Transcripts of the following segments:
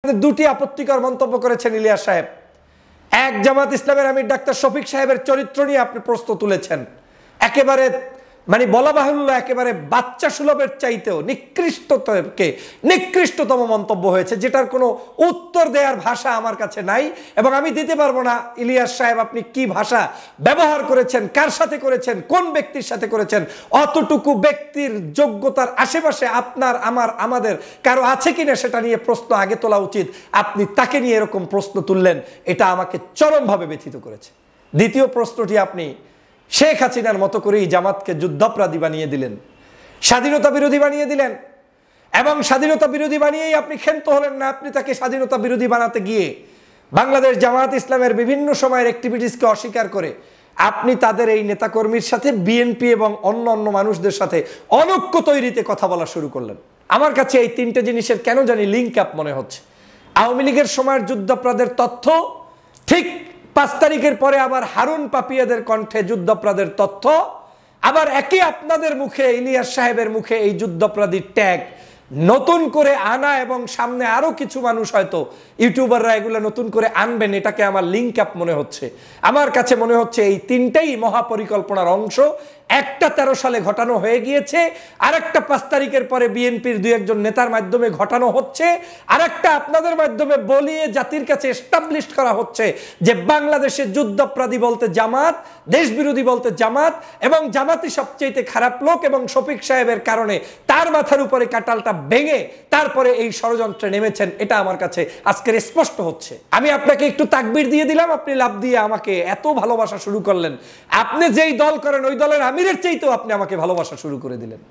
দুটি আপত্তিকর মন্তব্য করেছেন ইলিয়াস সাহেব। এক, জামাত ইসলামের আমির ডাক্তার শফিক সাহেবের চরিত্র নিয়ে আপনি প্রশ্ন তুলেছেন। একেবারে বলা বাহুল্য, একেবারে বাচ্চা সুলভের চাইতেও নিকৃষ্টতম মন্তব্য হয়েছে, যেটার কোনো উত্তর দেওয়ার ভাষা আমার কাছে নাই এবং আমি দিতে পারবো না। ইলিয়াস সাহেব, আপনি কি ভাষা ব্যবহার করেছেন, কার সাথে করেছেন, কোন ব্যক্তির সাথে করেছেন, অতটুকু ব্যক্তির যোগ্যতার আশেপাশে আপনার আমাদের কারো আছে কিনা সেটা নিয়ে প্রশ্ন আগে তোলা উচিত। আপনি তাকে নিয়ে এরকম প্রশ্ন তুললেন, এটা আমাকে চরমভাবে ব্যথিত করেছে। দ্বিতীয় প্রশ্নটি, আপনি শেখ হাসিনার মতো করেই জামাতকে যুদ্ধাপরাধী বানিয়ে দিলেন, স্বাধীনতা বিরোধী বানিয়ে দিলেন এবং স্বাধীনতা বিরোধী বানিয়েই আপনি ক্ষান্ত হলেন না। আপনি তাকে স্বাধীনতা বিরোধী বানাতে গিয়ে বাংলাদেশ জামাত ইসলামের বিভিন্ন সময়ের অ্যাক্টিভিটিসকে অস্বীকার করে আপনি তাদের এই নেতাকর্মীর সাথে, বিএনপি এবং অন্য মানুষদের সাথে অনৈক্য তৈরিতে কথা বলা শুরু করলেন। আমার কাছে এই তিনটে জিনিসের কেন জানি লিঙ্ক আপ মনে হচ্ছে। আওয়ামী লীগের সময়ের যুদ্ধাপরাধের তথ্য, ঠিক 5 তারিখের পরে আবার হারুন পাপিয়াদের কণ্ঠে যুদ্ধাপরাধের তথ্য, আবার একই আপনাদের মুখে, ইলিয়াস সাহেবের মুখে এই যুদ্ধাপরাধীর ট্যাগ নতুন করে আনা এবং সামনে আরো কিছু মানুষ হয়তো ইউটিউবাররা এগুলো নতুন করে আনবেন, এটাকে আমার লিঙ্ক আপ মনে হচ্ছে। আমার কাছে মনে হচ্ছে এই তিনটেই মহাপরিকল্পনার অংশ। একটা 13 সালে ঘটানো হয়ে গিয়েছে, আরেকটা 5 তারিখের পরে বিএনপির 2-1 নেতার মাধ্যমে ঘটানো হচ্ছে, আরেকটা আপনাদের মাধ্যমে বলিয়ে জাতির কাছে এস্টাবলিশ করা হচ্ছে যে বাংলাদেশে যুদ্ধাপরাধী বলতে জামাত, দেশ বিরোধী বলতে জামাত এবং জামাতই সবচেয়ে খারাপ লোক এবং শফিক সাহেবের কারণে তার মাথার উপরে কাঁঠালটা ভেঙে তারপরে এই ষড়যন্ত্রে নেমেছেন। এটা আমার কাছে আজকের স্পষ্ট হচ্ছে। আমি আপনাকে একটু তাকবীর দিয়ে দিলাম, আপনি লাভ দিয়ে আমাকে এত ভালোবাসা শুরু করলেন। আপনি যেই দল করেন ওই দলের আমিরের চাইতেও আপনি আমাকে ভালোবাসা শুরু করে দিলেন।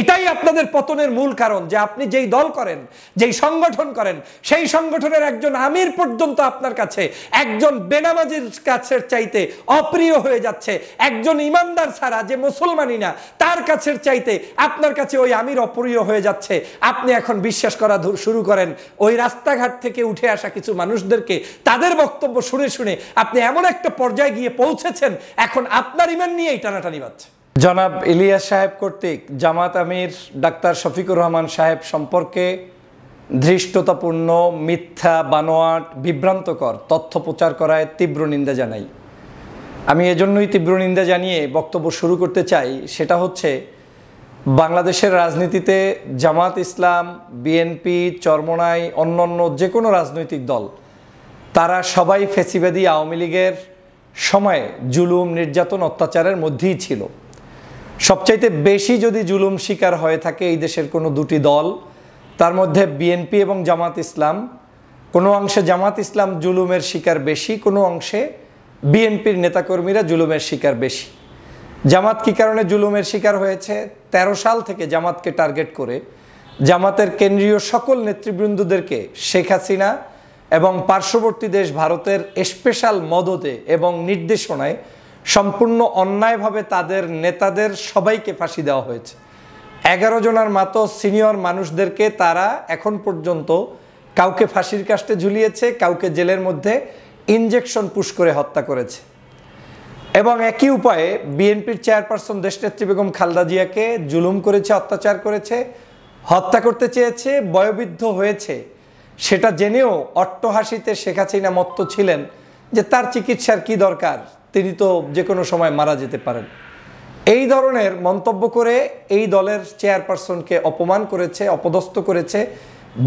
এটাই আপনাদের পতনের মূল কারণ, যে আপনি যেই দল করেন, যেই সংগঠন করেন, সেই সংগঠনের একজন আমির পর্যন্ত আপনার কাছে একজন বেনামাজির কাছের চাইতে অপ্রিয় হয়ে যাচ্ছে। একজন ইমানদার ছাড়া, যে মুসলমানই না, তার কাছের চাইতে আপনার কাছে ওই আমির অপ্রিয় হয়ে যাচ্ছে। আপনি এখন বিশ্বাস করা শুরু করেন ওই রাস্তাঘাট থেকে উঠে আসা কিছু মানুষদেরকে, তাদের বক্তব্য শুনে শুনে আপনি এমন একটা পর্যায়ে গিয়ে পৌঁছেছেন, এখন আপনার ইমান নিয়েই টানাটানি বাজছে। জনাব ইলিয়াস সাহেব কর্তৃক জামাত আমির ডাক্তার শফিকুর রহমান সাহেব সম্পর্কে ধৃষ্টতাপূর্ণ, মিথ্যা, বানোয়াট, বিভ্রান্তকর তথ্য প্রচার করায় তীব্র নিন্দা জানাই। আমি এজন্যই তীব্র নিন্দা জানিয়ে বক্তব্য শুরু করতে চাই। সেটা হচ্ছে, বাংলাদেশের রাজনীতিতে জামাত ইসলাম, বিএনপি, চরমোনাই, অন্যান্য যে কোনো রাজনৈতিক দল, তারা সবাই ফ্যাসিবাদী আওয়ামী লীগের সময়ে জুলুম, নির্যাতন, অত্যাচারের মধ্যেই ছিল। সবচাইতে বেশি যদি জুলুম শিকার হয়ে থাকে এই দেশের কোনো দুটি দল, তার মধ্যে বিএনপি এবং জামাত ইসলাম। কোনো অংশে জামাত ইসলাম জুলুমের শিকার বেশি, কোনো অংশে বিএনপির নেতাকর্মীরা জুলুমের শিকার বেশি। জামাত কী কারণে জুলুমের শিকার হয়েছে? 13 সাল থেকে জামাতকে টার্গেট করে জামাতের কেন্দ্রীয় সকল নেতৃবৃন্দদেরকে শেখ হাসিনা এবং পার্শ্ববর্তী দেশ ভারতের স্পেশাল মদতে এবং নির্দেশনায় সম্পূর্ণ অন্যায়ভাবে তাদের নেতাদের সবাইকে ফাঁসি দেওয়া হয়েছে। 11 জনের মতো সিনিয়র মানুষদেরকে তারা এখন পর্যন্ত কাউকে ফাঁসির কাস্টে ঝুলিয়েছে, কাউকে জেলের মধ্যে ইনজেকশন পুশ করে হত্যা করেছে। এবং একই উপায়ে বিএনপির চেয়ারপারসন দেশনেত্রী বেগম খালেদা জিয়াকে জুলুম করেছে, অত্যাচার করেছে, হত্যা করতে চেয়েছে, বয়োবৃদ্ধ হয়েছে। সেটা জেনেও অট্টহাসিতে শেখ হাসিনা মত্ত ছিলেন যে তার চিকিৎসার কি দরকার, তিনি তো যে কোনো সময় মারা যেতে পারেন। এই ধরনের মন্তব্য করে এই দলের চেয়ারপারসনকে অপমান করেছে, অপদস্থ করেছে,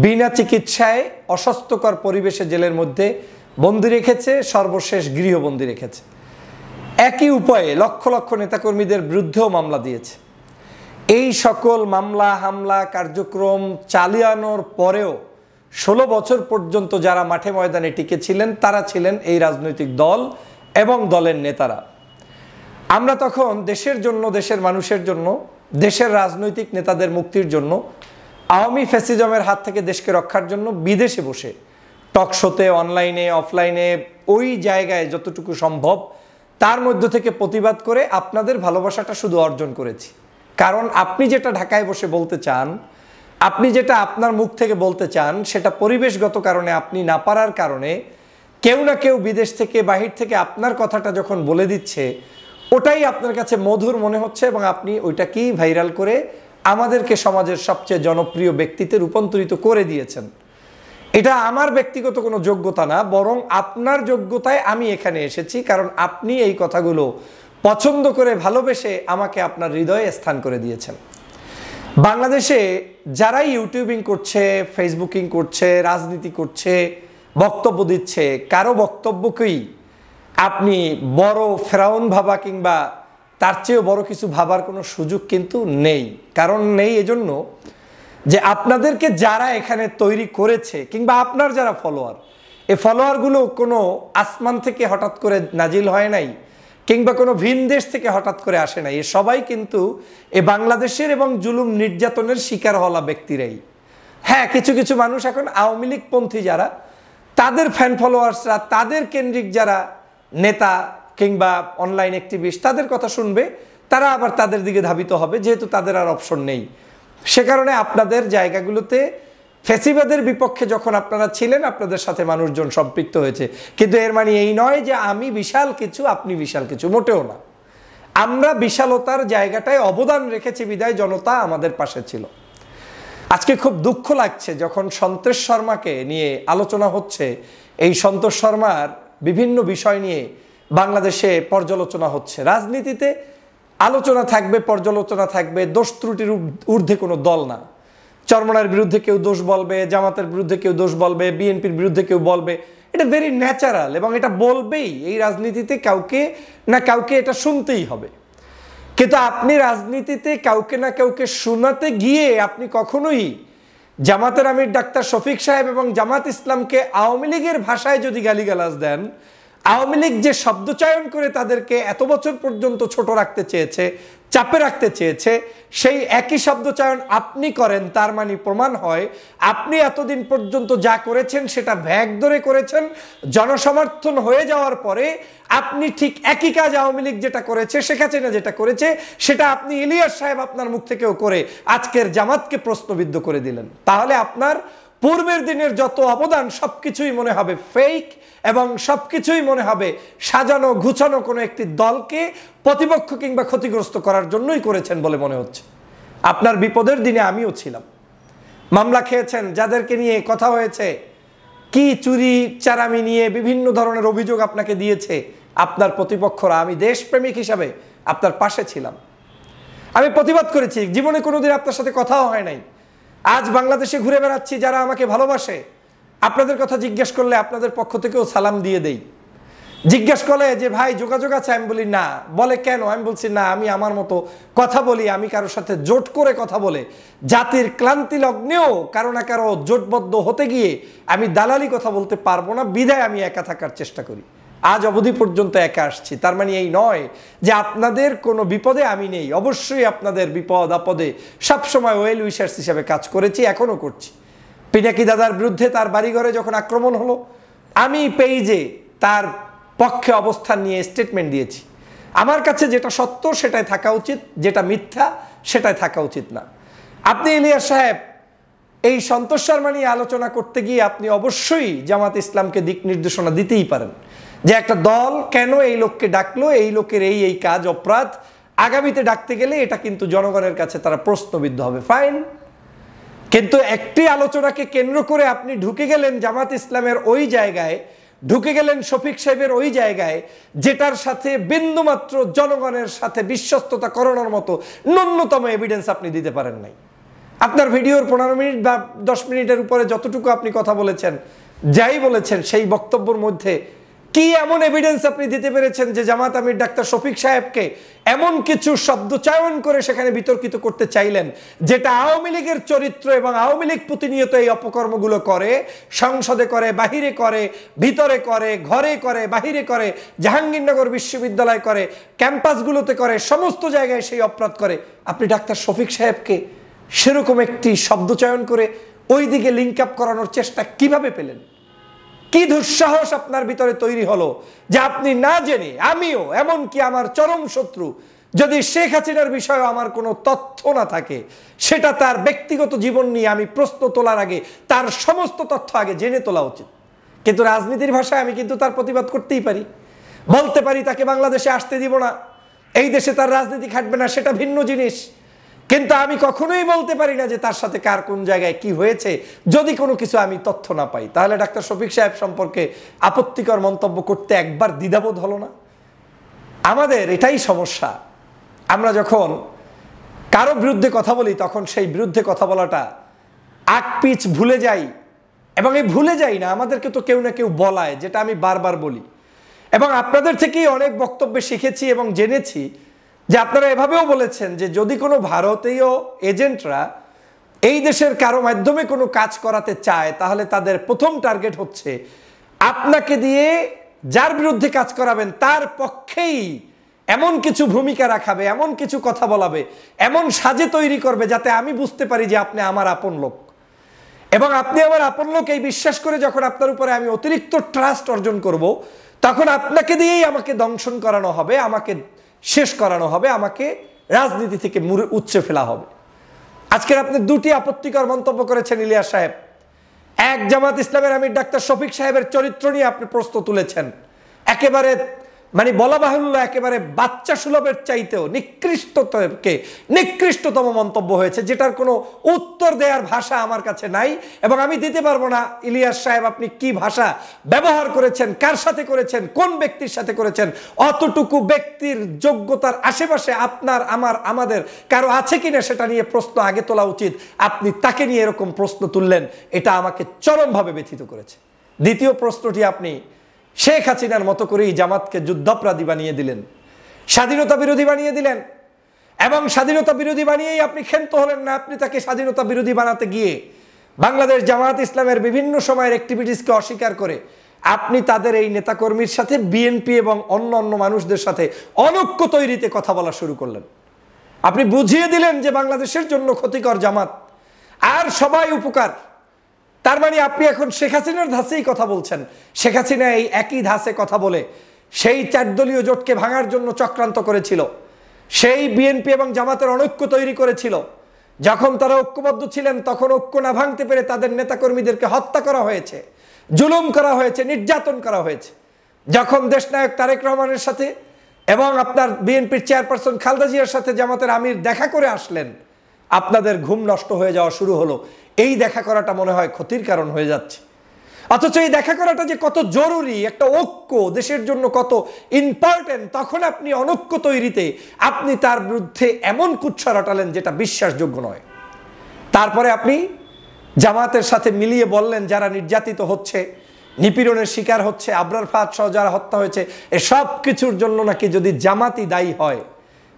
বিনা চিকিৎসায় অস্বাস্থ্যকর পরিবেশে জেলের মধ্যে বন্দি রেখেছে, সর্বশেষ গৃহবন্দী রেখেছে। একই উপায়ে লক্ষ লক্ষ নেতাকর্মীদের বিরুদ্ধেও মামলা দিয়েছে। এই সকল মামলা, হামলা, কার্যক্রম চালানোর পরেও 16 বছর পর্যন্ত যারা মাঠে ময়দানে টিকে ছিলেন, তারা ছিলেন এই রাজনৈতিক দল এবং দলের নেতারা। আমরা তখন দেশের জন্য, দেশের মানুষের জন্য, দেশের রাজনৈতিক নেতাদের মুক্তির জন্য, আওয়ামী ফ্যাসিজমের হাত থেকে দেশকে রক্ষার জন্য বিদেশে বসে টকশোতে, অনলাইনে, অফলাইনে, ওই জায়গায় যতটুকু সম্ভব তার মধ্য থেকে প্রতিবাদ করে আপনাদের ভালোবাসাটা শুধু অর্জন করেছি। কারণ আপনি যেটা ঢাকায় বসে বলতে চান, আপনি যেটা আপনার মুখ থেকে বলতে চান, সেটা পরিবেশগত কারণে আপনি না পারার কারণে কেউ না কেউ বিদেশ থেকে, বাহির থেকে আপনার কথাটা যখন বলে দিচ্ছে, ওটাই আপনার কাছে মধুর মনে হচ্ছে এবং আপনি ওইটাকেই ভাইরাল করে আমাদেরকে সমাজের সবচেয়ে জনপ্রিয় ব্যক্তিতে রূপান্তরিত করে দিয়েছেন। এটা আমার ব্যক্তিগত কোনো যোগ্যতা না, বরং আপনার যোগ্যতায় আমি এখানে এসেছি, কারণ আপনি এই কথাগুলো পছন্দ করে ভালোবেসে আমাকে আপনার হৃদয়ে স্থান করে দিয়েছেন। বাংলাদেশে যারাই ইউটিউবিং করছে, ফেসবুকিং করছে, রাজনীতি করছে, বক্তব্য দিচ্ছে, কারো বক্তব্যকেই আপনি বড় ফেরাউন ভাবা কিংবা তার চেয়েও বড় কিছু ভাবার কোনো সুযোগ কিন্তু নেই। কারণ নেই এজন্য যে আপনাদেরকে যারা এখানে তৈরি করেছে কিংবা আপনার যারা ফলোয়ার, এই ফলোয়ারগুলো কোনো আসমান থেকে হঠাৎ করে নাজিল হয় নাই কিংবা কোনো ভিন দেশ থেকে হঠাৎ করে আসে নাই। এ সবাই কিন্তু এ বাংলাদেশের এবং জুলুম নির্যাতনের শিকার হওয়া ব্যক্তিরাই। হ্যাঁ, কিছু কিছু মানুষ এখন আওয়ামী লীগপন্থী যারা, তাদের ফ্যান ফলোয়ার্সরা, তাদের কেন্দ্রিক যারা নেতা কিংবা অনলাইন অ্যাক্টিভিস্ট, তাদের কথা শুনবে, তারা আবার তাদের দিকে ধাবিত হবে, যেহেতু তাদের আর অপশন নেই। সে কারণে আপনাদের জায়গাগুলোতে ফ্যাসিবাদের বিপক্ষে যখন আপনারা ছিলেন, আপনাদের সাথে মানুষজন সম্পৃক্ত হয়েছে। কিন্তু এর মানে এই নয় যে আমি বিশাল কিছু, আপনি বিশাল কিছু, মোটেও না। আমরা বিশালতার জায়গাটায় অবদান রেখেছি বিদায় জনতা আমাদের পাশে ছিল। আজকে খুব দুঃখ লাগছে যখন সন্তোষ শর্মাকে নিয়ে আলোচনা হচ্ছে, এই সন্তোষ শর্মার বিভিন্ন বিষয় নিয়ে বাংলাদেশে পর্যালোচনা হচ্ছে। রাজনীতিতে আলোচনা থাকবে, পর্যালোচনা থাকবে, দোষ ত্রুটির ঊর্ধ্বে কোনো দল না। চরমনার বিরুদ্ধে কেউ দোষ বলবে, জামাতের বিরুদ্ধে কেউ দোষ বলবে, বিএনপির বিরুদ্ধে কেউ বলবে, এটা ভেরি ন্যাচারাল এবং এটা বলবেই। এই রাজনীতিতে কাউকে না কাউকে এটা শুনতেই হবে। কিন্তু আপনি রাজনীতিতে কাউকে না কাউকে শোনাতে গিয়ে আপনি কখনোই জামাতের আমির ডাক্তার শফিক সাহেব এবং জামাত ইসলামকে আওয়ামী লীগের ভাষায় যদি গালিগালাজ দেন, আওয়ামী লীগ যে শব্দচয়ন করে তাদেরকে এত বছর পর্যন্ত ছোট রাখতে চেয়েছে, চাপে রাখতে চেয়েছে, সেই একই শব্দচয়ন আপনি করেন, তার মানে প্রমাণ হয় আপনি এতদিন পর্যন্ত যা করেছেন সেটা ভ্যাগ ধরে করেছেন। জনসমর্থন হয়ে যাওয়ার পরে আপনি ঠিক একই কাজ আওয়ামী লীগ যেটা করেছে, শেখ হাসিনা যেটা করেছে, সেটা আপনি ইলিয়াস সাহেব আপনার মুখ থেকেও করে আজকের জামাতকে প্রশ্নবিদ্ধ করে দিলেন। তাহলে আপনার পূর্বের দিনের যত অবদান সবকিছুই মনে হবে ফেক এবং সবকিছুই মনে হবে সাজানো গুছানো কোনো একটি দলকে প্রতিপক্ষ কিংবা ক্ষতিগ্রস্ত করার জন্যই করেছেন বলে মনে হচ্ছে। আপনার বিপদের দিনে আমিও ছিলাম। মামলা খেয়েছেন, যাদেরকে নিয়ে কথা হয়েছে, কি চুরি চারামি নিয়ে বিভিন্ন ধরনের অভিযোগ আপনাকে দিয়েছে আপনার প্রতিপক্ষরা, আমি দেশপ্রেমিক হিসাবে আপনার পাশে ছিলাম। আমি প্রতিবাদ করেছি, জীবনে কোনোদিন আপনার সাথে কথাও হয় নাই। আজ বাংলাদেশে ঘুরে বেড়াচ্ছি, যারা আমাকে ভালোবাসে আপনাদের কথা জিজ্ঞেস করলে আপনাদের পক্ষ থেকেও সালাম দিয়ে দেই। জিজ্ঞেস করলে যে ভাই যোগাযোগ আছে, আমি বলি না। বলে কেন? আমি বলছি না, আমি আমার মতো কথা বলি। আমি কারোর সাথে জোট করে কথা বলে জাতির ক্লান্তি লগ্নেও কারো না কারো জোটবদ্ধ হতে গিয়ে আমি দালালি কথা বলতে পারবো না, বিধায় আমি একা থাকার চেষ্টা করি। আজ অবধি পর্যন্ত একা আসছি। তার মানে এই নয় যে আপনাদের কোনো বিপদে আমি নেই। অবশ্যই আপনাদের বিপদ আপদে সবসময় ওয়েল উইশার্স হিসেবে কাজ করেছি, এখনও করছি। পিনাকি দাদার বিরুদ্ধে তার বাড়িঘরে যখন আক্রমণ হলো, আমি পেজে তার পক্ষে অবস্থান নিয়ে স্টেটমেন্ট দিয়েছি। আমার কাছে যেটা সত্য সেটাই থাকা উচিত, যেটা মিথ্যা সেটাই থাকা উচিত না। আপনি ইলিয়াস সাহেব এই সন্তোষ শর্মা নিয়ে আলোচনা করতে গিয়ে আপনি অবশ্যই জামাত ইসলামকে দিক নির্দেশনা দিতেই পারেন যে একটা দল কেন এই লোককে ডাকলো, এই লোকের এই এই কাজ অপরাধ, আগামীতে ডাকতে গেলে এটা কিন্তু জনগণের কাছে তারা প্রশ্নবিদ্ধ হবে। ফাইন। কিন্তু একটি আলোচনাকে কেন্দ্র করে আপনি ঢুকে গেলেন জামাত ইসলামের ওই জায়গায়, ঢুকে গেলেন শফিক সাহেবের ওই জায়গায়, যেটার সাথে বিন্দুমাত্র জনগণের সাথে বিশ্বস্ততা করানোর মতো ন্যূনতম এভিডেন্স আপনি দিতে পারেন নাই। আপনার ভিডিওর 15 মিনিট বা 10 মিনিটের উপরে যতটুকু আপনি কথা বলেছেন, যাই বলেছেন, সেই বক্তব্যের মধ্যে কি এমন এভিডেন্স আপনি দিতে পেরেছেন যে জামাত আমির ডাক্তার শফিক সাহেবকে এমন কিছু শব্দ চয়ন করে সেখানে বিতর্কিত করতে চাইলেন, যেটা আওয়ামী লীগের চরিত্র এবং আওয়ামী লীগ প্রতিনিয়ত এই অপকর্মগুলো করে, সংসদে করে, বাহিরে করে, ভিতরে করে, ঘরে করে, বাহিরে করে, জাহাঙ্গীরনগর বিশ্ববিদ্যালয় করে, ক্যাম্পাসগুলোতে করে, সমস্ত জায়গায় সেই অপরাধ করে। আপনি ডাক্তার শফিক সাহেবকে সেরকম একটি শব্দ চয়ন করে ওই দিকে লিঙ্ক আপ করানোর চেষ্টা কিভাবে পেলেন? কি দুঃসাহস আপনার ভিতরে তৈরি হলো যে আপনি না জেনে, আমিও এমনকি আমার চরম শত্রু, যদি শেখ হাসিনার বিষয়ে আমার কোনো তথ্য না থাকে, সেটা তার ব্যক্তিগত জীবন নিয়ে আমি প্রশ্ন তোলার আগে তার সমস্ত তথ্য আগে জেনে তোলা উচিত। কিন্তু রাজনীতির ভাষায় আমি কিন্তু তার প্রতিবাদ করতেই পারি, বলতে পারি তাকে বাংলাদেশে আসতে দিব না, এই দেশে তার রাজনীতি খাটবে না, সেটা ভিন্ন জিনিস। কিন্তু আমি কখনোই বলতে পারি না যে তার সাথে কার কোন জায়গায় কি হয়েছে যদি কোনো কিছু আমি তথ্য না পাই। তাহলে ডাক্তার শফিক সাহেব সম্পর্কে আপত্তিকর মন্তব্য করতে একবার দ্বিধাবোধ হলো না? আমাদের এটাই সমস্যা, আমরা যখন কারো বিরুদ্ধে কথা বলি তখন সেই বিরুদ্ধে কথা বলাটা আকপিচ ভুলে যাই। এবং এই ভুলে যাই না, আমাদেরকে তো কেউ না কেউ বলায়, যেটা আমি বারবার বলি। এবং আপনাদের থেকেই অনেক বক্তব্যে শিখেছি এবং জেনেছি যে আপনারা এভাবেও বলেছেন যে যদি কোনো ভারতীয় এজেন্টরা এই দেশের কারো মাধ্যমে কোনো কাজ করাতে চায় তাহলে তাদের প্রথম টার্গেট হচ্ছে আপনাকে দিয়ে যার বিরুদ্ধে কাজ করাবেন তার পক্ষেই এমন কিছু ভূমিকা রাখাবে, এমন কিছু কথা বলাবে, এমন সাজে তৈরি করবে যাতে আমি বুঝতে পারি যে আপনি আমার আপন লোক। এবং আপনি আমার আপন লোক এই বিশ্বাস করে যখন আপনার উপরে আমি অতিরিক্ত ট্রাস্ট অর্জন করব, তখন আপনাকে দিয়েই আমাকে দংশন করানো হবে, আমাকে শেষ করানো হবে, আমাকে রাজনীতি থেকে উচ্চে ফেলা হবে। আজকের আপনি দুটি আপত্তিকর মন্তব্য করেছেন ইলিয়াস সাহেব। এক, জামাত ইসলামের আমির ডাক্তার শফিক সাহেবের চরিত্র নিয়ে আপনি প্রশ্ন তুলেছেন, একেবারে মানে বলা বাহুল্য একেবারে বাচ্চা সুলভের চাইতেও নিকৃষ্টতম মন্তব্য হয়েছে, যেটার কোনো উত্তর দেওয়ার ভাষা আমার কাছে নাই এবং আমি দিতে পারবো না। ইলিয়াস সাহেব, আপনি কি ভাষা ব্যবহার করেছেন, কার সাথে করেছেন, কোন ব্যক্তির সাথে করেছেন, অতটুকু ব্যক্তির যোগ্যতার আশেপাশে আপনার আমার আমাদের কারো আছে কিনা সেটা নিয়ে প্রশ্ন আগে তোলা উচিত। আপনি তাকে নিয়ে এরকম প্রশ্ন তুললেন, এটা আমাকে চরমভাবে ব্যথিত করেছে। দ্বিতীয় প্রশ্নটি, আপনি শেখ হাসিনার মতো করেই জামাতকে যুদ্ধাপরাধী বানিয়ে দিলেন, স্বাধীনতা বিরোধী বানিয়ে দিলেন এবং স্বাধীনতা বিরোধী বানিয়েই আপনি ক্ষান্ত হলেন না। আপনি তাকে স্বাধীনতা বিরোধী বানাতে গিয়ে বাংলাদেশ জামাত ইসলামের বিভিন্ন সময়ের অ্যাক্টিভিটিসকে অস্বীকার করে আপনি তাদের এই নেতাকর্মীর সাথে, বিএনপি এবং অন্য মানুষদের সাথে অনৈক্য তৈরিতে কথা বলা শুরু করলেন। আপনি বুঝিয়ে দিলেন যে বাংলাদেশের জন্য ক্ষতিকর জামাত আর সবাই উপকার। তার মানে আপনি এখন শেখ হাসিনার ধাঁচেই কথা বলছেন। শেখ হাসিনা এই একই ধাঁচে কথা বলে সেই 4 দলীয় জোটকে ভাঙার জন্য চক্রান্ত করেছিল, সেই বিএনপি এবং জামাতের অনৈক্য তৈরি করেছিল। যখন তারা ঐক্যবদ্ধ ছিলেন তখন ঐক্য না ভাঙতে পেরে তাদের নেতাকর্মীদেরকে হত্যা করা হয়েছে, জুলুম করা হয়েছে, নির্যাতন করা হয়েছে। যখন দেশনায়ক তারেক রহমানের সাথে এবং আপনার বিএনপির চেয়ারপারসন খালেদা জিয়ার সাথে জামাতের আমির দেখা করে আসলেন, আপনাদের ঘুম নষ্ট হয়ে যাওয়া শুরু হলো। এই দেখা করাটা মনে হয় ক্ষতির কারণ হয়ে যাচ্ছে। অথচ এই দেখা করাটা যে কত জরুরি, একটা ঐক্য দেশের জন্য কত ইম্পর্টেন্ট, তখন আপনি অনৈক্য তৈরিতে আপনি তার বিরুদ্ধে এমন কুৎসা রটালেন যেটা বিশ্বাসযোগ্য নয়। তারপরে আপনি জামাতের সাথে মিলিয়ে বললেন যারা নির্যাতিত হচ্ছে, নিপীড়নের শিকার হচ্ছে, আবরার ফাহাদ সহ যারা হত্যা হয়েছে, এসব কিছুর জন্য নাকি যদি জামাতই দায়ী হয়,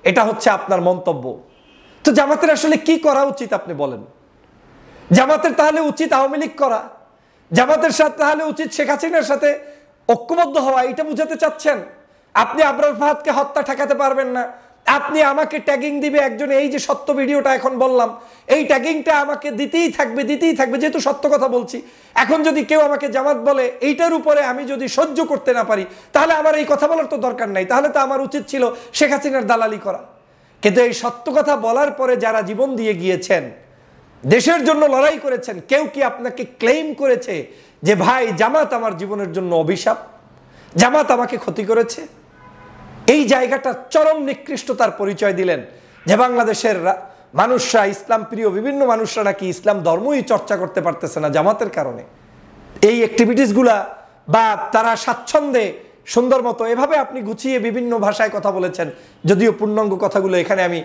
এটা হচ্ছে আপনার মন্তব্য। তো জামাতের আসলে কি করা উচিত আপনি বলেন? জামাতের তাহলে উচিত আওয়ামী লীগ করা, জামাতের সাথে তাহলে উচিত শেখ হাসিনার সাথে ঐক্যবদ্ধ হওয়া, এটা বুঝাতে চাচ্ছেন? আপনি আবরার ফাহাদকে হত্যা ঠেকাতে পারবেন না, আপনি আমাকে ট্যাগিং দিবে একজন, এই যে সত্য ভিডিওটা এখন বললাম এই ট্যাগিংটা আমাকে দিতেই থাকবে যেহেতু সত্য কথা বলছি। এখন যদি কেউ আমাকে জামাত বলে, এইটার উপরে আমি যদি সহ্য করতে না পারি তাহলে আমার এই কথা বলার তো দরকার নাই, তাহলে তো আমার উচিত ছিল শেখ হাসিনার দালালি করা। কিন্তু এই সত্য কথা বলার পরে যারা জীবন দিয়ে গিয়েছেন, দেশের জন্য লড়াই করেছেন, কেউ কি আপনাকে ক্লেম করেছে যে ভাই জামাত আমার জীবনের জন্য অভিশাপ, জামাত আমাকে ক্ষতি করেছে? এই জায়গাটা চরম নিকৃষ্টতার পরিচয় দিলেন যে বাংলাদেশের মানুষরা, ইসলাম প্রিয় বিভিন্ন মানুষরা নাকি ইসলাম ধর্মই চর্চা করতে পারতেছে না জামাতের কারণে। এই অ্যাক্টিভিটিসগুলা বা তারা স্বাচ্ছন্দ্যে সুন্দর মতো এভাবে আপনি গুছিয়ে বিভিন্ন ভাষায় কথা বলেছেন, যদিও পূর্ণাঙ্গ কথাগুলো এখানে আমি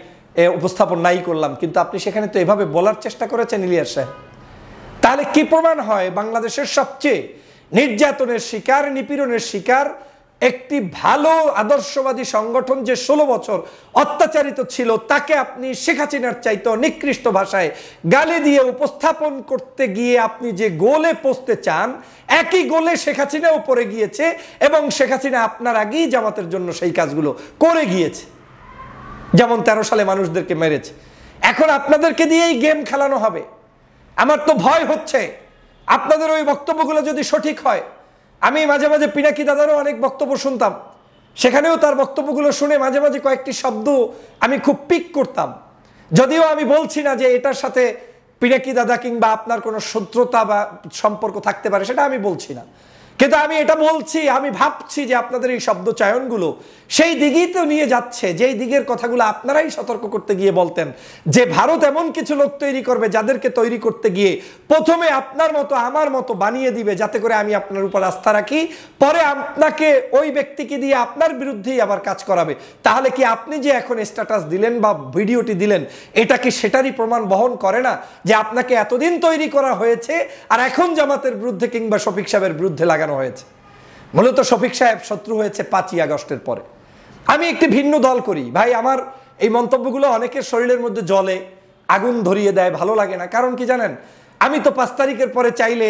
উপস্থাপন নাই করলাম, কিন্তু আপনি সেখানে তো এভাবে বলার চেষ্টা করেছেন ইলিয়াস সাহেব। তাহলে কি প্রমাণ হয় বাংলাদেশের সবচেয়ে নির্যাতনের শিকার, নিপীড়নের শিকার একটি ভালো আদর্শবাদী সংগঠন যে 16 বছর অত্যাচারিত ছিল, তাকে আপনি শেখ হাসিনার চাইতে নিকৃষ্ট ভাষায় গালি দিয়ে উপস্থাপন করতে গিয়ে আপনি যে গোলে পৌঁছতে চান, একই গোলে শেখ হাসিনা উপরে গিয়েছে এবং শেখ হাসিনা আপনার আগেই জামাতের জন্য সেই কাজগুলো করে গিয়েছে। যেমন 13 সালে মানুষদেরকে মেরেছে, এখন আপনাদেরকে দিয়েই গেম খেলানো হবে। আমার তো ভয় হচ্ছে আপনাদের ওই বক্তব্যগুলো যদি সঠিক হয়। আমি মাঝে মাঝে পিনাকি দাদারও অনেক বক্তব্য শুনতাম, সেখানেও তার বক্তব্যগুলো শুনে মাঝে মাঝে কয়েকটি শব্দ আমি খুব পিক করতাম। যদিও আমি বলছি না যে এটার সাথে পিনাকি দাদা কিংবা আপনার কোনো শত্রুতা বা সম্পর্ক থাকতে পারে, সেটা আমি বলছি না, কিন্তু আমি এটা বলছি, আমি ভাবছি যে আপনাদের এই শব্দ চয়নগুলো সেই দিকেই তো নিয়ে যাচ্ছে, যেই দিকের কথাগুলো আপনারাই সতর্ক করতে গিয়ে বলতেন যে ভারত এমন কিছু লোক তৈরি করবে যাদেরকে তৈরি করতে গিয়ে প্রথমে আপনার মতো আমার মতো বানিয়ে দিবে যাতে করে আমি আপনার উপর আস্থা রাখি, পরে আপনাকে ওই ব্যক্তিকে দিয়ে আপনার বিরুদ্ধেই আবার কাজ করাবে। তাহলে কি আপনি যে এখন স্ট্যাটাস দিলেন বা ভিডিওটি দিলেন, এটা কি সেটারই প্রমাণ বহন করে না যে আপনাকে এতদিন তৈরি করা হয়েছে আর এখন জামাতের বিরুদ্ধে কিংবা শফিক সাহেবের বিরুদ্ধে লাগানো হয়েছে? মূলত শফিক সাহেব শত্রু হয়েছে 5ই আগস্টের পরে। আমি একটি ভিন্ন দল করি ভাই, আমার এই মন্তব্যগুলো অনেকের শরীরের মধ্যে জ্বলে, আগুন ধরিয়ে দেয়, ভালো লাগে না। কারণ কি জানেন, আমি তো 5 তারিখের পরে চাইলে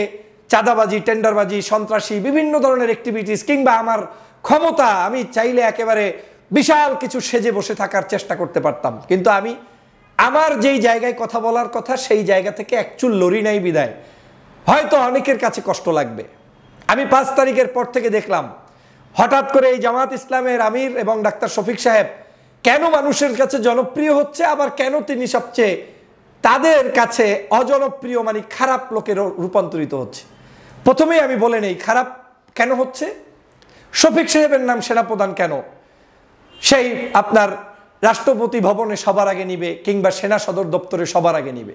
চাঁদাবাজি, টেন্ডারবাজি, সন্ত্রাসী, বিভিন্ন ধরনের অ্যাক্টিভিটিস কিংবা আমার ক্ষমতা, আমি চাইলে একেবারে বিশাল কিছু সেজে বসে থাকার চেষ্টা করতে পারতাম। কিন্তু আমি আমার যেই জায়গায় কথা বলার কথা সেই জায়গা থেকে একচুল লড়ি নাই বিদায় হয়তো অনেকের কাছে কষ্ট লাগবে। আমি 5 তারিখের পর থেকে দেখলাম হঠাৎ করে এই জামাত ইসলামের আমির এবং ডাক্তার শফিক সাহেব কেন মানুষের কাছে জনপ্রিয় হচ্ছে, আবার কেন তিনি সবচেয়ে তাদের কাছে অজনপ্রিয়, মানে খারাপ লোকের রূপান্তরিত হচ্ছে। প্রথমেই আমি বলে নেই খারাপ কেন হচ্ছে। শফিক সাহেবের নাম সেনাপ্রধান কেন সেই আপনার রাষ্ট্রপতি ভবনে সবার আগে নিবে কিংবা সেনা সদর দপ্তরে সবার আগে নিবে?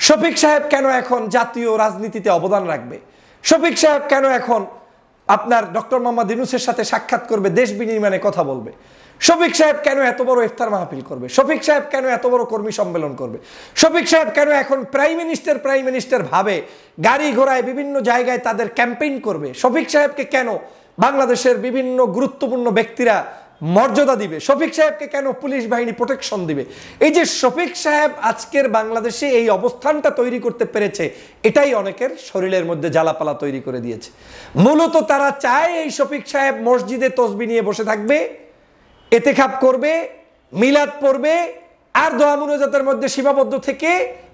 শফিক সাহেব কেন এখন জাতীয় রাজনীতিতে অবদান রাখবে? শফিক সাহেব কেন এখন আপনার ডক্টর মোহাম্মদ ইউনূসের সাথে সাক্ষাৎ করবে, দেশ বিনির্মাণে কথা বলবে? শফিক সাহেব কেন এত বড় ইফতার মাহফিল করবে? শফিক সাহেব কেন এত বড় কর্মী সম্মেলন করবে? শফিক সাহেব কেন এখন প্রাইম মিনিস্টার ভাবে গাড়ি ঘোড়ায় বিভিন্ন জায়গায় তাদের ক্যাম্পেইন করবে? শফিক সাহেবকে কেন বাংলাদেশের বিভিন্ন গুরুত্বপূর্ণ ব্যক্তিরা মর্যাদা দিবে? শফিক সাহেবকে কেন পুলিশ বাহিনী প্রোটেকশন দিবে? এই যে শফিক সাহেব আজকের বাংলাদেশে এই অবস্থানটা তৈরি করতে পেরেছে, এটাই অনেকের শরীরের মধ্যে জ্বালাপালা তৈরি করে দিয়েছে। মূলত তারা চায় এই শফিক সাহেব মসজিদে তসবি নিয়ে বসে থাকবে, এতেকাব করবে, মিলাদ পড়বে, আর দোয়া মুনাজাতের মধ্যে সীমাবদ্ধ থেকে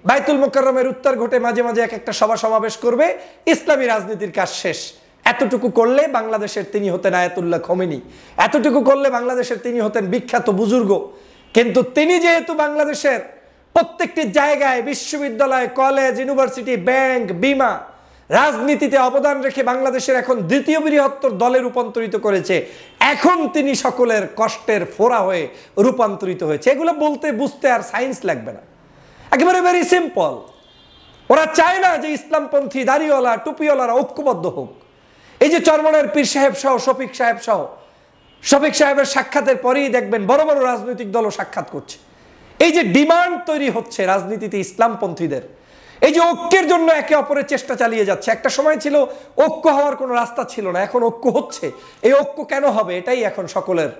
বাইতুল মুকাররমের উত্তর ঘটে মাঝে মাঝে এক একটা সভা সমাবেশ করবে, ইসলামী রাজনীতির কাজ শেষ। এতটুকু করলে বাংলাদেশের তিনি হতেন আয়াতুল্লাহ খোমেনি, এতটুকু করলে বাংলাদেশের তিনি হতেন বিখ্যাত বুজুর্গ। কিন্তু তিনি যেহেতু বাংলাদেশের প্রত্যেকটি জায়গায় বিশ্ববিদ্যালয়, কলেজ, ইউনিভার্সিটি, ব্যাংক, বিমা, রাজনীতিতে অবদান রেখে বাংলাদেশের এখন দ্বিতীয় বৃহত্তর দলে রূপান্তরিত করেছে, এখন তিনি সকলের কষ্টের ফোড়া হয়ে রূপান্তরিত হয়েছে। এগুলো বলতে বুঝতে আর সায়েন্স লাগবে না, একেবারে ভেরি সিম্পল। ওরা চায় না যে ইসলামপন্থী দাড়িওয়ালা টুপিওয়ালারা ঐক্যবদ্ধ হোক। এই যে চরমনের পীর সাহেব সহ শফিক সাহেব সহ, শফিক সাহেবের সাক্ষাতের পরেই দেখবেন বড় বড় রাজনৈতিক দলও সাক্ষাৎ করছে। এই যে ডিমান্ড তৈরি হচ্ছে রাজনীতিতে ইসলামপন্থীদের, এই যে ঐক্যের জন্য একে অপরের চেষ্টা চালিয়ে যাচ্ছে। একটা সময় ছিল ঐক্য হওয়ার কোনো রাস্তা ছিল না, এখন ঐক্য হচ্ছে। এই ঐক্য কেন হবে, এটাই এখন সকলের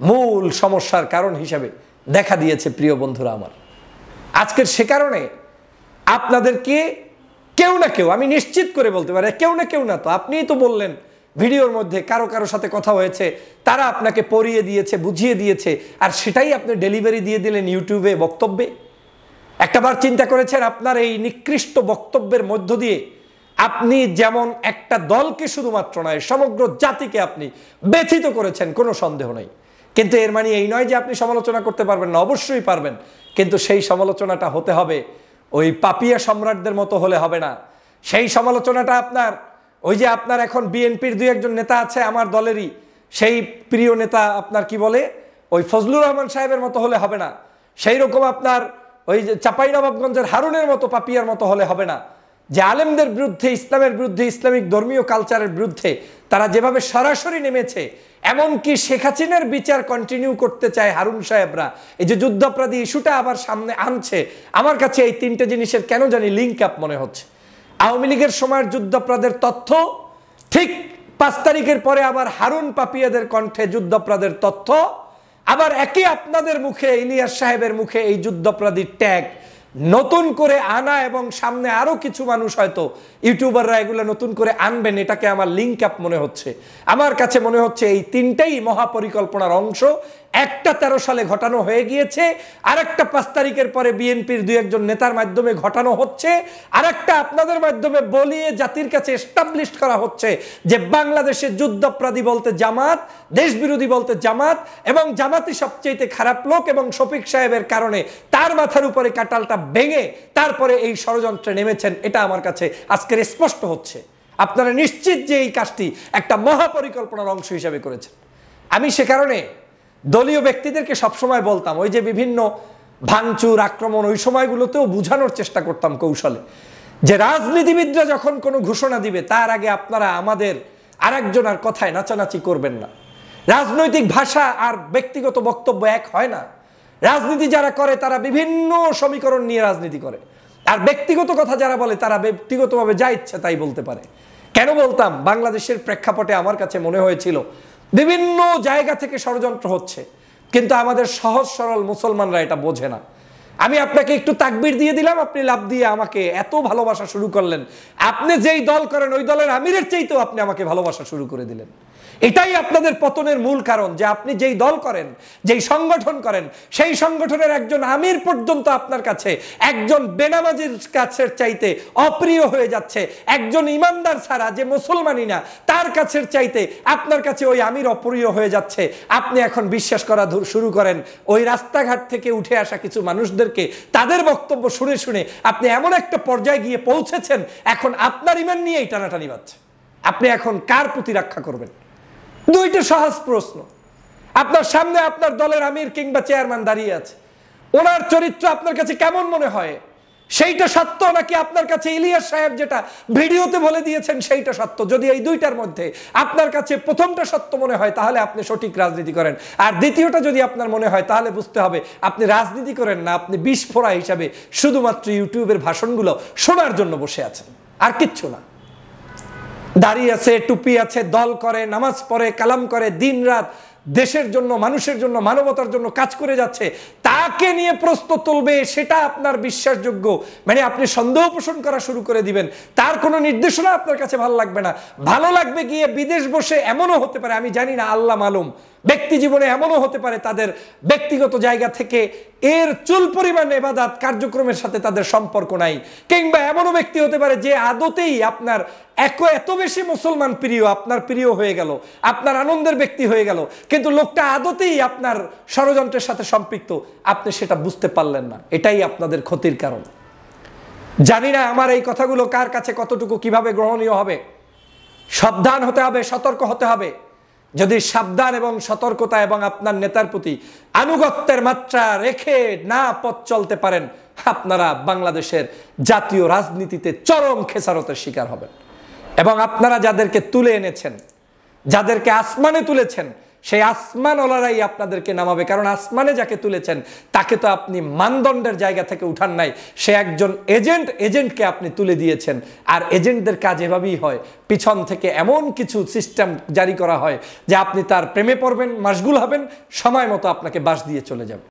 মূল সমস্যার কারণ হিসাবে দেখা দিয়েছে। প্রিয় বন্ধুরা আমার, আজকের সে কারণে আপনাদেরকে কেউ না কেউ, আমি নিশ্চিত করে বলতে পারি কেউ না তো, আপনিই তো বললেন ভিডিওর মধ্যে কারো সাথে কথা হয়েছে, তারা আপনাকে পড়িয়ে দিয়েছে, বুঝিয়ে দিয়েছে, আর সেটাই আপনি ডেলিভারি দিয়ে দিলেন ইউটিউবে বক্তব্যে। একটাবার চিন্তা করেছেন আপনার এই নিকৃষ্ট বক্তব্যের মধ্য দিয়ে আপনি যেমন একটা দলকে শুধুমাত্র নয় সমগ্র জাতিকে আপনি ব্যথিত করেছেন, কোনো সন্দেহ নেই। কিন্তু এর মানে এই নয় যে আপনি সমালোচনা করতে পারবেন না, অবশ্যই পারবেন, কিন্তু সেই সমালোচনাটা হতে হবে ওই পাপিয়া সম্রাটদের মতো হলে হবে না। সেই সমালোচনাটা আপনার ওই যে আপনার এখন বিএনপির 2-1 নেতা আছে আমার দলেরই, সেই প্রিয় নেতা আপনার কি বলে ওই ফজলুর রহমান সাহেবের মতো হলে হবে না। সেই রকম আপনার ওই যে চাঁপাইনবাবগঞ্জের হারুনের মতো পাপিয়ার মতো হলে হবে না। যে আলেমদের বিরুদ্ধে, ইসলামের বিরুদ্ধে, ইসলামিক ধর্মীয় কালচারের বিরুদ্ধে তারা যেভাবে সরাসরি নেমেছে, এমনকি শেখ হাসিনার বিচার কন্টিনিউ করতে চায় হারুন সাহেবরা, এই যে যুদ্ধাপরাধী ইস্যুটা আবার সামনে আনছে, আমার কাছে এই 3টে জিনিসের কেন জানি লিঙ্ক আপ মনে হচ্ছে। আওয়ামী লীগের সময়ের যুদ্ধাপরাধের তথ্য, ঠিক 5 তারিখের পরে আবার হারুন পাপিয়াদের কণ্ঠে যুদ্ধাপরাধের তথ্য, আবার একই আপনাদের মুখে ইলিয়াস সাহেবের মুখে এই যুদ্ধাপরাধীর ট্যাগ নতুন করে আনা, এবং সামনে আরো কিছু মানুষ হয়তো ইউটিউবাররা এগুলো নতুন করে আনবেন, এটাকে আমার লিঙ্ক আপ মনে হচ্ছে। আমার কাছে মনে হচ্ছে এই 3টাই মহাপরিকল্পনার অংশ। একটা 13 সালে ঘটানো হয়ে গিয়েছে, আরেকটা 5 তারিখের পরে বিএনপির 2-1 নেতার মাধ্যমে ঘটানো হচ্ছে, আরেকটা আপনাদের মাধ্যমে বলিয়ে জাতির কাছে এস্টাবলিশ করা হচ্ছে যে বাংলাদেশের যুদ্ধাপরাধী বলতে জামাত, দেশবিরোধী বলতে জামাত, এবং জামাতই সবচেয়ে খারাপ লোক, এবং শফিক সাহেবের কারণে তার মাথার উপরে কাঁঠালটা ভেঙে তারপরে এই ষড়যন্ত্রে নেমেছেন। এটা আমার কাছে আজকের স্পষ্ট হচ্ছে। আপনারা নিশ্চিত যে এই কাজটি একটা মহাপরিকল্পনার অংশ হিসেবে করেছেন। আমি সে কারণে দলীয় ব্যক্তিদেরকে সবসময় বলতাম, ওই যে বিভিন্ন ভাঙচুর আক্রমণ ওই সময়গুলোতেও বোঝানোর চেষ্টা করতাম কৌশলে, যে রাজনীতিবিদরা যখন কোনো ঘোষণা দিবে তার আগে আপনারা আমাদের আরেকজনের কথায় নাচানাচি করবেন না। রাজনৈতিক ভাষা আর ব্যক্তিগত বক্তব্য এক হয় না। রাজনীতি যারা করে তারা বিভিন্ন সমীকরণ নিয়ে রাজনীতি করে, আর ব্যক্তিগত কথা যারা বলে তারা ব্যক্তিগতভাবে যা ইচ্ছে তাই বলতে পারে। কেন বলতাম? বাংলাদেশের প্রেক্ষাপটে আমার কাছে মনে হয়েছিল বিভিন্ন জায়গা থেকে ষড়যন্ত্র হচ্ছে, কিন্তু আমাদের সহজ সরল মুসলমানরা এটা বোঝে না। আমি আপনাকে একটু তাকবীর দিয়ে দিলাম, আপনি লাভ দিয়ে আমাকে এত ভালোবাসা শুরু করলেন। আপনি যেই দল করেন ওই দলের আমিরের চাইতেও আপনি আমাকে ভালোবাসা শুরু করে দিলেন। এটাই আপনাদের পতনের মূল কারণ, যে আপনি যেই দল করেন, যেই সংগঠন করেন, সেই সংগঠনের একজন আমির পর্যন্ত আপনার কাছে একজন বেনামাজির কাছের চাইতে অপ্রিয় হয়ে যাচ্ছে। একজন ইমানদার ছাড়া, যে মুসলমানই না, তার কাছের চাইতে আপনার কাছে ওই আমির অপ্রিয় হয়ে যাচ্ছে। আপনি এখন বিশ্বাস করা শুরু করেন ওই রাস্তাঘাট থেকে উঠে আসা কিছু মানুষদেরকে, তাদের বক্তব্য শুনে শুনে আপনি এমন একটা পর্যায়ে গিয়ে পৌঁছেছেন, এখন আপনার ইমান নিয়েই টানাটানি বাজছে। আপনি এখন কার প্রতি রক্ষা করবেন? দুইটা সহজ প্রশ্ন। আপনার সামনে আপনার দলের আমির কিংবা চেয়ারম্যান দাঁড়িয়ে আছে, ওনার চরিত্র আপনার কাছে কেমন মনে হয়? সেইটা সত্য, নাকি আপনার কাছে ইলিয়াস সাহেব যেটা ভিডিওতে বলে দিয়েছেন সেইটা সত্য? যদি এই দুইটার মধ্যে আপনার কাছে প্রথমটা সত্য মনে হয় তাহলে আপনি সঠিক রাজনীতি করেন, আর দ্বিতীয়টা যদি আপনার মনে হয় তাহলে বুঝতে হবে আপনি রাজনীতি করেন না, আপনি বিস্ফোরা হিসাবে শুধুমাত্র ইউটিউবের ভাষণগুলো শোনার জন্য বসে আছেন, আর কিচ্ছু না। দাড়ি আছে, টুপি আছে, দল করে, নামাজ পড়ে, কালাম করে, দিন রাত দেশের জন্য, মানুষের জন্য, মানবতার জন্য কাজ করে যাচ্ছে, তাকে নিয়ে প্রশ্ন তুলবে সেটা আপনার বিশ্বাসযোগ্য? মানে আপনি সন্দেহ পোষণ করা শুরু করে দিবেন, তার কোনো নির্দেশনা আপনার কাছে ভালো লাগবে না। ভালো লাগবে গিয়ে বিদেশ বসে, এমনও হতে পারে, আমি জানি না, আল্লাহ মালুম, ব্যক্তি জীবনে এমনও হতে পারে তাদের ব্যক্তিগত জায়গা থেকে এর চুল পরিমাণ ইবাদত কার্যক্রমের সাথে তাদের সম্পর্ক নাই, কিংবা এমনও ব্যক্তি হতে পারে যে আদতেই আপনার এত বেশি মুসলমান প্রিয়, আপনার প্রিয় হয়ে গেল, আপনার আনন্দের ব্যক্তি হয়ে গেল, কিন্তু লোকটা আদতেই আপনার ষড়যন্ত্রের সাথে সম্পৃক্ত, আপনি সেটা বুঝতে পারলেন না। এটাই আপনাদের ক্ষতির কারণ। জানি না আমার এই কথাগুলো কার কাছে কতটুকু কিভাবে গ্রহণীয় হবে। সাবধান হতে হবে, সতর্ক হতে হবে। যদি সাবধান এবং সতর্কতা এবং আপনার নেতার প্রতি আনুগত্যের মাত্রা রেখে না পথ চলতে পারেন, আপনারা বাংলাদেশের জাতীয় রাজনীতিতে চরম খেসারতের শিকার হবেন। এবং আপনারা যাদেরকে তুলে এনেছেন, যাদেরকে আসমানে তুলেছেন, সেই আসমানওয়ালারাই আপনাদেরকে নামাবে। কারণ আসমানে যাকে তুলেছেন তাকে তো আপনি মানদণ্ডের জায়গা থেকে উঠান নাই, সে একজন এজেন্টকে আপনি তুলে দিয়েছেন। আর এজেন্টদের কাজ এভাবেই হয়, পিছন থেকে এমন কিছু সিস্টেম জারি করা হয় যে আপনি তার প্রেমে পড়বেন, মাশগুল হবেন, সময় মতো আপনাকে বাস দিয়ে চলে যাবে।